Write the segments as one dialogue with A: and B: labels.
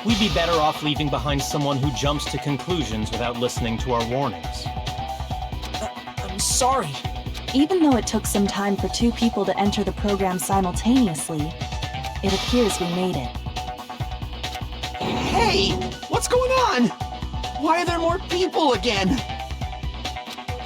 A: We'd be better off leaving behind someone who jumps to conclusions without listening to our warnings.
B: I'm sorry.
C: Even though it took some time for two people to enter the program simultaneously, it appears we made it.
B: Hey! What's going on? Why are there more people again?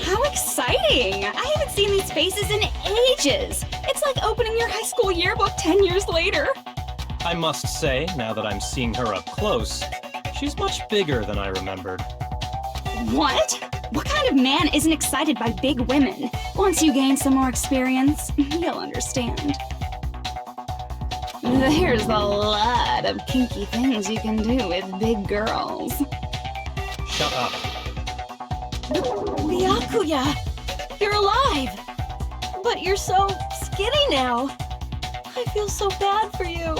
D: How exciting! I haven't seen these faces in ages! It's like opening your high school yearbook 10 years later.
A: I must say, now that I'm seeing her up close, she's much bigger than I remembered.
D: What? What kind of man isn't excited by big women? Once you gain some more experience, you'll understand. There's a lot of kinky things you can do with big girls.
A: Shut up.
D: Byakuya! You're alive! But you're so skinny now. I feel so bad for you.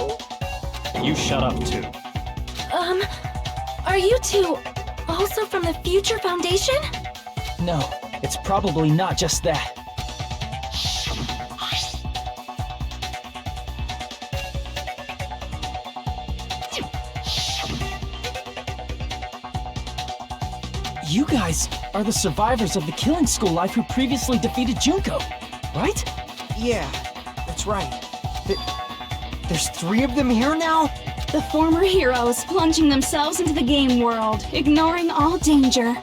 A: You shut up, too.
D: Are you two also from the Future Foundation?
B: No, it's probably not just that. You guys are the survivors of the killing school life who previously defeated Junko, right? Yeah, that's right. There's 3 of them here now?
D: The former heroes plunging themselves into the game world, ignoring all danger.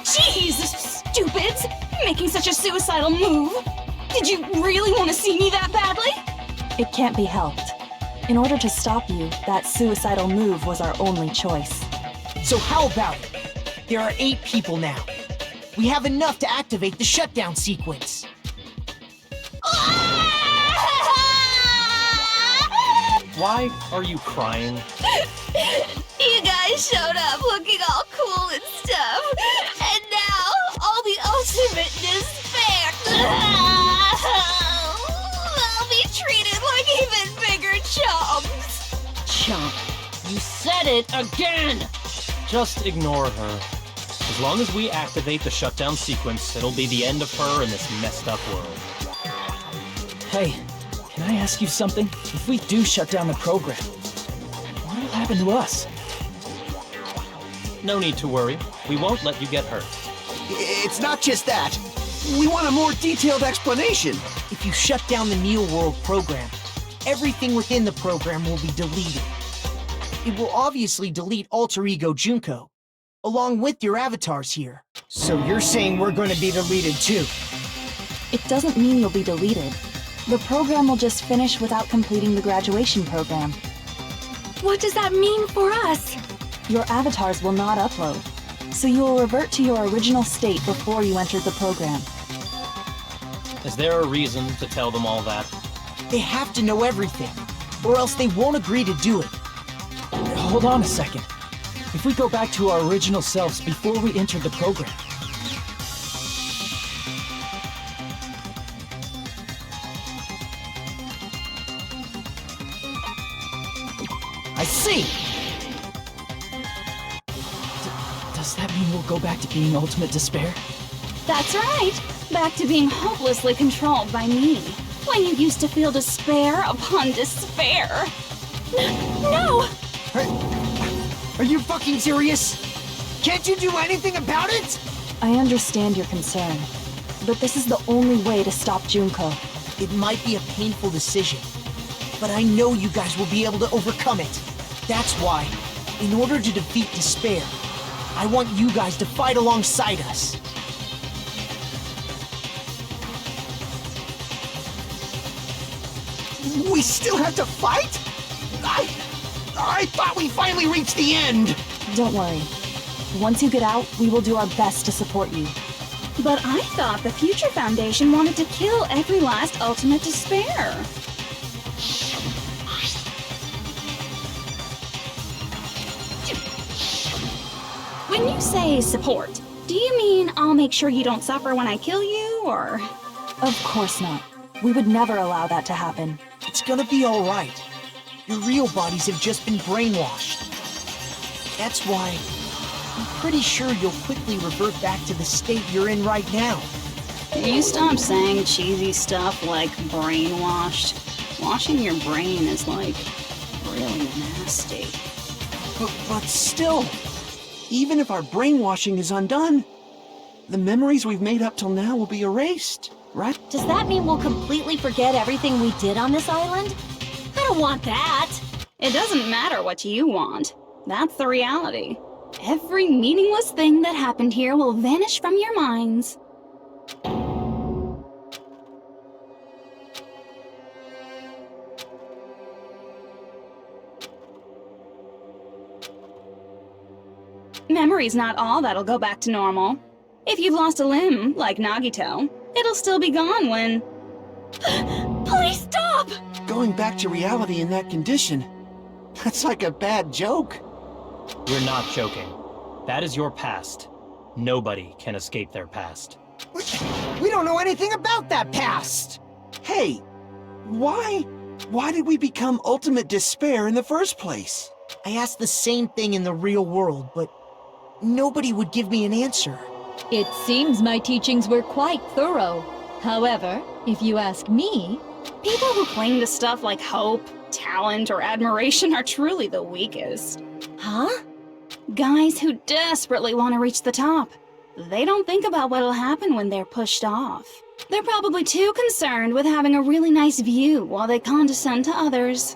D: Jeez, stupids! Making such a suicidal move! Did you really want to see me that badly?
C: It can't be helped. In order to stop you, that suicidal move was our only choice.
B: So how about it? There are 8 people now. We have enough to activate the shutdown sequence.
A: Why are you crying?
D: You guys showed up looking all cool and stuff, and now all the ultimate despair. I'll be treated like even bigger chumps.
E: Chump, you said it again!
A: Just ignore her. As long as we activate the shutdown sequence, it'll be the end of her in this messed up world.
B: Hey, can I ask you something? If we do shut down the program, what will happen to us?
A: No need to worry. We won't let you get hurt.
F: It's not just that. We want a more detailed explanation.
B: If you shut down the Neo World program, everything within the program will be deleted. It will obviously delete Alter Ego Junko, along with your avatars here. So you're saying we're going to be deleted too?
C: It doesn't mean you'll be deleted. The program will just finish without completing the graduation program.
D: What does that mean for us?
C: Your avatars will not upload, so you will revert to your original state before you entered the program.
A: Is there a reason to tell them all that?
B: They have to know everything, or else they won't agree to do it. Hold on a second. If we go back to our original selves before we entered the program, I see! Does that mean we'll go back to being Ultimate Despair?
D: That's right. Back to being hopelessly controlled by me. When you used to feel despair upon despair. No!
B: Are you fucking serious? Can't you do anything about it?
C: I understand your concern, but this is the only way to stop Junko.
B: It might be a painful decision, but I know you guys will be able to overcome it. That's why, in order to defeat despair, I want you guys to fight alongside us.
F: We still have to fight? I thought we finally reached the end!
C: Don't worry. Once you get out, we will do our best to support you.
D: But I thought the Future Foundation wanted to kill every last Ultimate Despair. When you say support, do you mean I'll make sure you don't suffer when I kill you, or...?
C: Of course not. We would never allow that to happen.
B: It's gonna be alright. Your real bodies have just been brainwashed. That's why I'm pretty sure you'll quickly revert back to the state you're in right now.
D: You stop saying cheesy stuff like brainwashed. Washing your brain is, like, really nasty.
F: But still, even if our brainwashing is undone, the memories we've made up till now will be erased, right?
E: Does that mean we'll completely forget everything we did on this island? I don't want that!
D: It doesn't matter what you want. That's the reality. Every meaningless thing that happened here will vanish from your minds. Memory's not all that'll go back to normal. If you've lost a limb, like Nagito, it'll still be gone when... Please stop!
F: Going back to reality in that condition, that's like a bad joke.
A: We're not joking. That is your past. Nobody can escape their past.
B: We don't know anything about that past!
F: Hey, why did we become ultimate despair in the first place?
B: I asked the same thing in the real world, but nobody would give me an answer.
G: It seems my teachings were quite thorough. However, if you ask me,
D: People who cling to stuff like hope, talent, or admiration are truly the weakest.
E: Huh?
D: Guys who desperately want to reach the top. They don't think about what'll happen when they're pushed off. They're probably too concerned with having a really nice view while they condescend to others.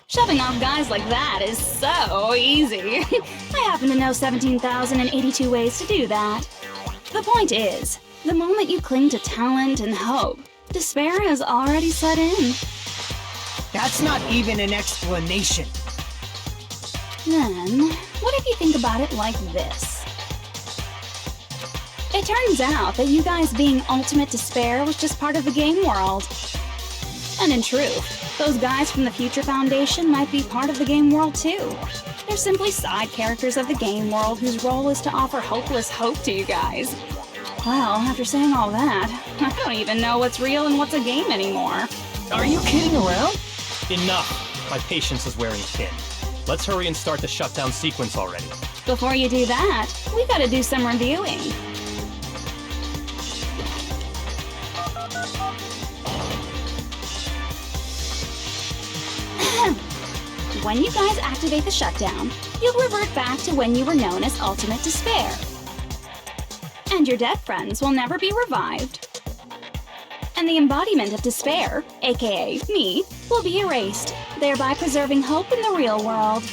D: Shoving off guys like that is so easy. I happen to know 17,082 ways to do that. The point is, the moment you cling to talent and hope, despair has already set in.
B: That's not even an explanation.
D: Then, what if you think about it like this? It turns out that you guys being ultimate despair was just part of the game world. And in truth, those guys from the Future Foundation might be part of the game world too. They're simply side characters of the game world whose role is to offer hopeless hope to you guys. Well, after saying all that, I don't even know what's real and what's a game anymore.
B: Are you kidding around?
A: Enough! My patience is wearing thin. Let's hurry and start the shutdown sequence already.
D: Before you do that, we gotta do some reviewing. When you guys activate the shutdown, you'll revert back to when you were known as Ultimate Despair. And your dead friends will never be revived. And the embodiment of despair, aka me, will be erased, thereby preserving hope in the real world.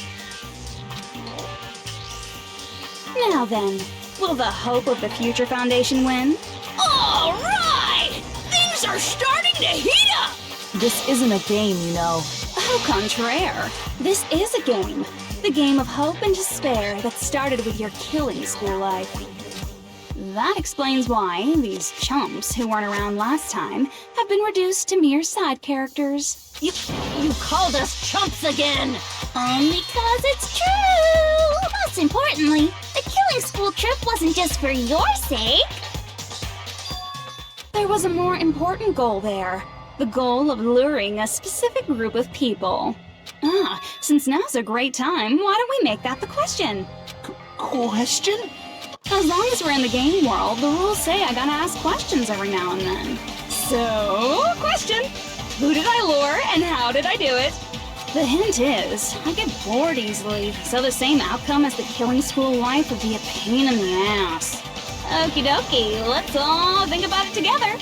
D: Now then, will the hope of the Future Foundation win?
E: All right! Things are starting to heat up!
C: This isn't a game, you know.
D: Au contraire, this is a game. The game of hope and despair that started with your killing school life. That explains why these chumps who weren't around last time have been reduced to mere side characters.
E: You called us chumps again! Because it's true! Most importantly, the killing school trip wasn't just for your sake.
D: There was a more important goal there. The goal of luring a specific group of people. Since now's a great time, why don't we make that the question?
F: Question?
D: As long as we're in the game world, the rules say I gotta ask questions every now and then. So, question! Who did I lure and how did I do it? The hint is, I get bored easily, so the same outcome as the killing school life would be a pain in the ass. Okie dokie, let's all think about it together.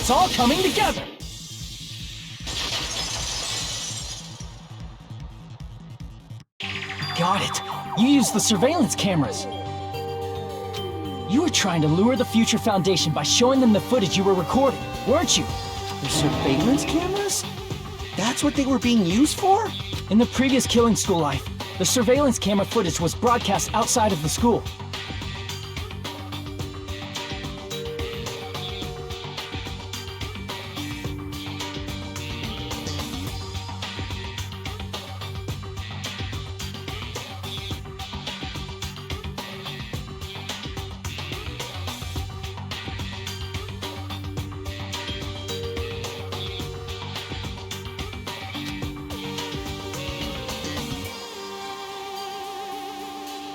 A: It's all coming together! Got it. You used the surveillance cameras. You were trying to lure the Future Foundation by showing them the footage you were recording, weren't you?
F: The surveillance cameras? That's what they were being used for?
A: In the previous Killing School life, the surveillance camera footage was broadcast outside of the school.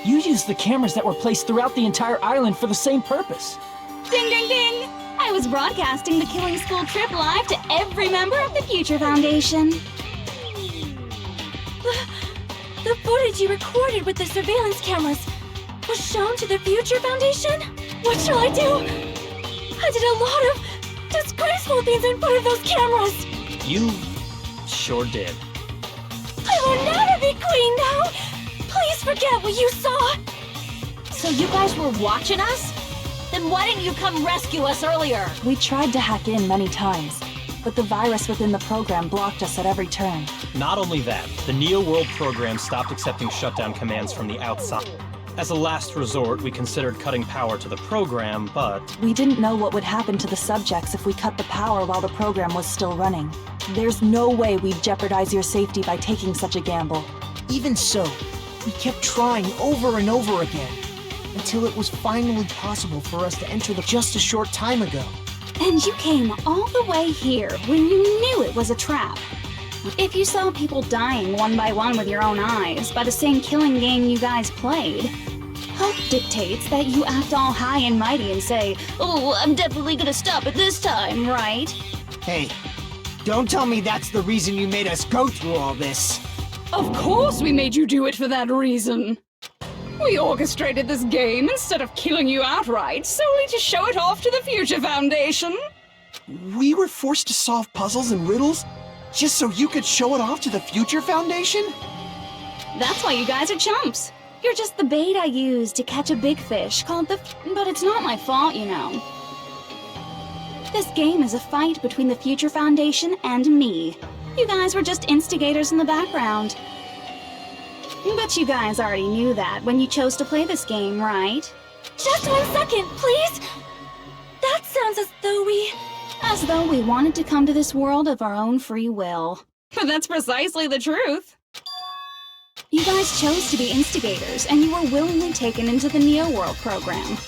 A: You used the cameras that were placed throughout the entire island for the same purpose.
D: Ding ding ding! I was broadcasting the Killing School trip live to every member of the Future Foundation.
H: The footage you recorded with the surveillance cameras was shown to the Future Foundation? What shall I do? I did a lot of disgraceful things in front of those cameras.
A: You sure did.
H: I will never be queen now. Please forget what you saw.
E: So you guys were watching us? Then why didn't you come rescue us earlier?
C: We tried to hack in many times, but the virus within the program blocked us at every turn.
A: Not only that, the Neo World program stopped accepting shutdown commands from the outside. As a last resort, we considered cutting power to the program, but...
C: We didn't know what would happen to the subjects if we cut the power while the program was still running. There's no way we'd jeopardize your safety by taking such a gamble.
B: Even so, we kept trying over and over again, until it was finally possible for us to enter just a short time ago.
D: And you came all the way here when you knew it was a trap. If you saw people dying one by one with your own eyes by the same killing game you guys played, hope dictates that you act all high and mighty and say, "Oh, I'm definitely gonna stop it this time, right?"
B: Hey, don't tell me that's the reason you made us go through all this.
I: Of course we made you do it for that reason. We orchestrated this game instead of killing you outright, solely to show it off to the Future Foundation.
F: We were forced to solve puzzles and riddles just so you could show it off to the Future Foundation?
D: That's why you guys are chumps. You're just the bait I used to catch a big fish called the... But it's not my fault, you know. This game is a fight between the Future Foundation and me. You guys were just instigators in the background. But you guys already knew that when you chose to play this game, right?
H: Just 1 second, please. That sounds as though we...
D: As though we wanted to come to this world of our own free will. But that's precisely the truth. You guys chose to be instigators, and you were willingly taken into the Neo World program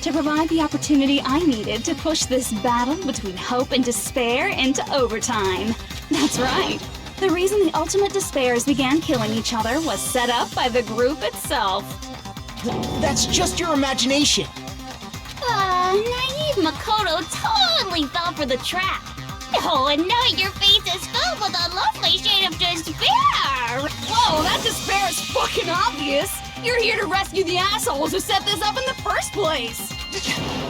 D: to provide the opportunity I needed to push this battle between hope and despair into overtime. That's right. The reason the ultimate despairs began killing each other was set up by the group itself.
B: That's just your imagination.
E: Naive Makoto totally fell for the trap. Oh, and now your face is filled with a lovely shade of despair!
I: Whoa, that despair is fucking obvious! You're here to rescue the assholes who set this up in the first place!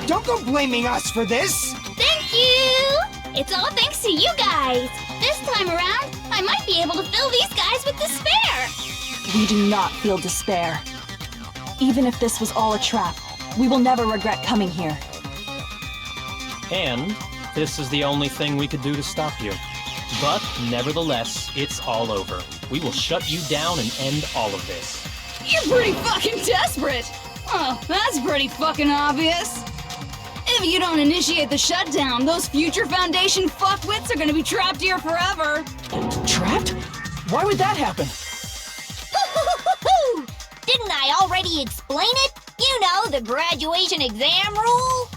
B: Don't go blaming us for this!
E: Thank you! It's all thanks to you guys! This time around, I might be able to fill these guys with despair!
C: We do not feel despair. Even if this was all a trap, we will never regret coming here.
A: And this is the only thing we could do to stop you. But nevertheless, it's all over. We will shut you down and end all of this.
I: You're pretty fucking desperate! Oh, that's pretty fucking obvious. If you don't initiate the shutdown, those Future Foundation fuckwits are gonna be trapped here forever.
A: Trapped? Why would that happen?
E: Didn't I already explain it? You know, the graduation exam rule?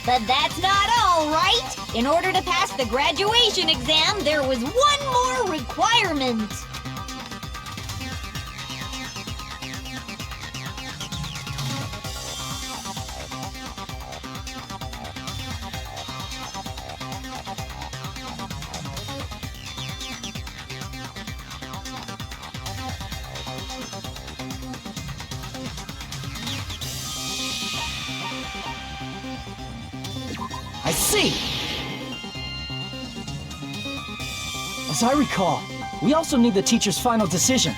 E: But that's not all, right? In order to pass the graduation exam, there was one more requirement.
B: see! As I recall, we also need the teacher's final decision.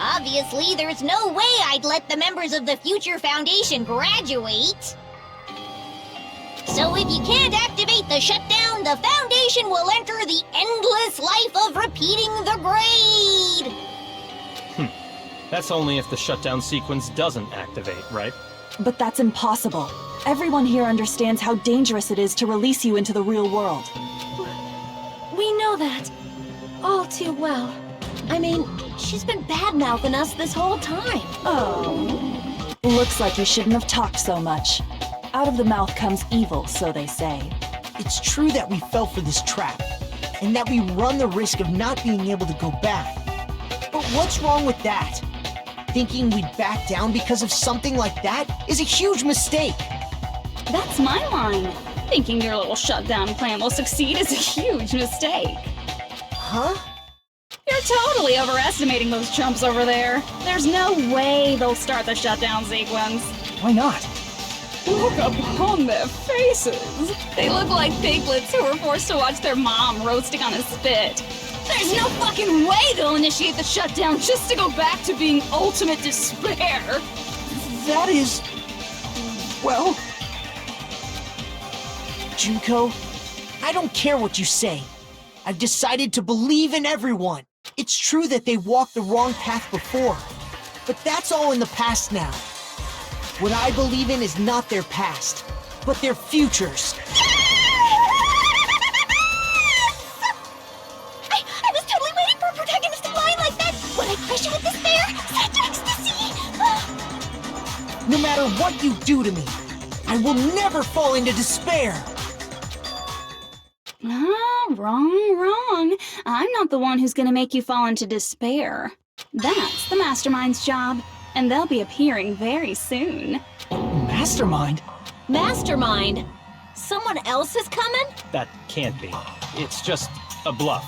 E: Obviously, there's no way I'd let the members of the Future Foundation graduate. So if you can't activate the shutdown, the Foundation will enter the endless life of repeating the grade!
A: That's only if the shutdown sequence doesn't activate, right?
C: But that's impossible. Everyone here understands how dangerous it is to release you into the real world.
H: We know that. All too well.
E: I mean, she's been bad-mouthing us this whole time.
C: Oh. Looks like you shouldn't have talked so much. Out of the mouth comes evil, so they say.
B: It's true that we fell for this trap, and that we run the risk of not being able to go back. But what's wrong with that? Thinking we'd back down because of something like that is a huge mistake.
D: That's my line. Thinking your little shutdown plan will succeed is a huge mistake.
B: Huh?
D: You're totally overestimating those chumps over there. There's no way they'll start the shutdown sequence.
B: Why not?
D: Look upon their faces. They look like piglets who were forced to watch their mom roasting on a spit. There's no fucking way they'll initiate the shutdown just to go back to being ultimate despair.
B: That is... well... Junko, I don't care what you say. I've decided to believe in everyone. It's true that they walked the wrong path before, but that's all in the past now. What I believe in is not their past, but their futures.
E: I was totally waiting for a protagonistic line like that. When I crush you with despair, such ecstasy.
B: No matter what you do to me, I will never fall into despair.
D: Wrong. I'm not the one who's gonna make you fall into despair. That's the Mastermind's job, and they'll be appearing very soon.
B: Mastermind?
E: Mastermind? Someone else is coming?
A: That can't be. It's just a bluff.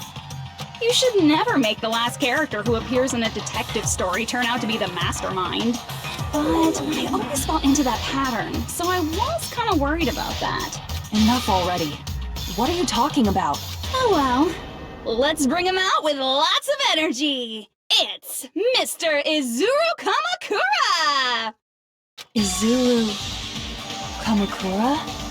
D: You should never make the last character who appears in a detective story turn out to be the Mastermind. But I always fall into that pattern, so I was kind of worried about that.
C: Enough already. What are you talking about?
D: Oh well. Let's bring him out with lots of energy. It's Mr. Izuru Kamakura!
C: Izuru... Kamakura?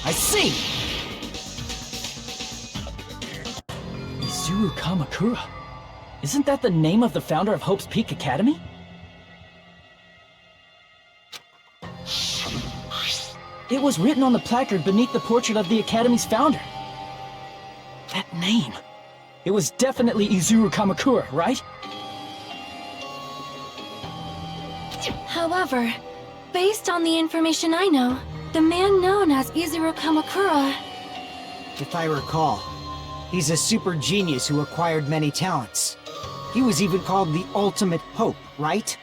B: I see! Izuru Kamakura. Isn't that the name of the founder of Hope's Peak Academy? It was written on the placard beneath the portrait of the Academy's founder. That name. It was definitely Izuru Kamakura, right?
H: However, based on the information I know, the man known as Izuru Kamakura...
B: If I recall, he's a super genius who acquired many talents. He was even called the Ultimate Hope, right?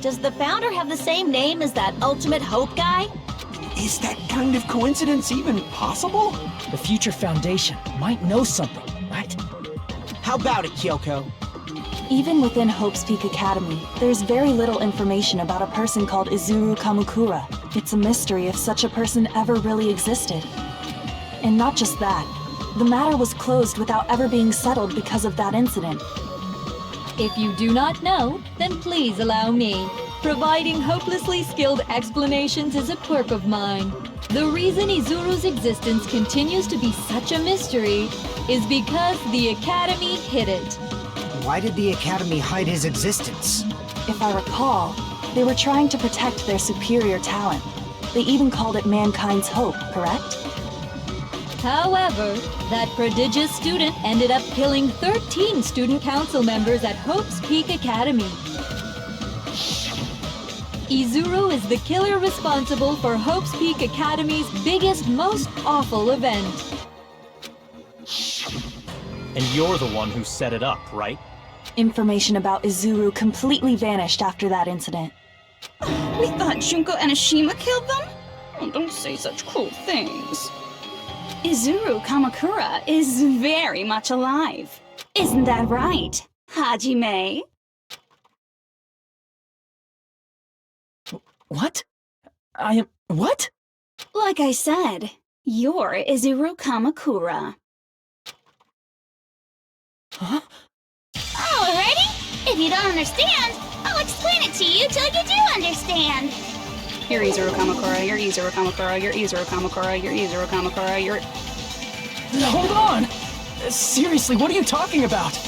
E: Does the founder have the same name as that Ultimate Hope guy?
F: Is that kind of coincidence even possible?
B: The Future Foundation might know something, right? How about it, Kyoko?
C: Even within Hope's Peak Academy, there's very little information about a person called Izuru Kamakura. It's a mystery if such a person ever really existed. And not just that, the matter was closed without ever being settled because of that incident.
G: If you do not know, then please allow me. Providing hopelessly skilled explanations is a quirk of mine. The reason Izuru's existence continues to be such a mystery is because the Academy hid it.
B: Why did the Academy hide his existence?
C: If I recall, they were trying to protect their superior talent. They even called it mankind's hope, correct?
G: However, that prodigious student ended up killing 13 student council members at Hope's Peak Academy. Izuru is the killer responsible for Hope's Peak Academy's biggest, most awful event.
A: And you're the one who set it up, right?
C: Information about Izuru completely vanished after that incident.
D: We thought Junko and Ashima killed them? Oh, don't say such cruel things. Izuru Kamakura is very much alive. Isn't that right, Hajime?
F: What? I am... what?
D: Like I said, you're Izuru Kamakura.
F: Huh?
E: Alrighty. If you don't understand, I'll explain it to you till you do understand.
I: You're Izuru Kamakura, you're Izuru Kamakura, you're Izuru Kamakura, you're Izuru Kamakura, you're...
F: Hold on! Seriously, what are you talking about?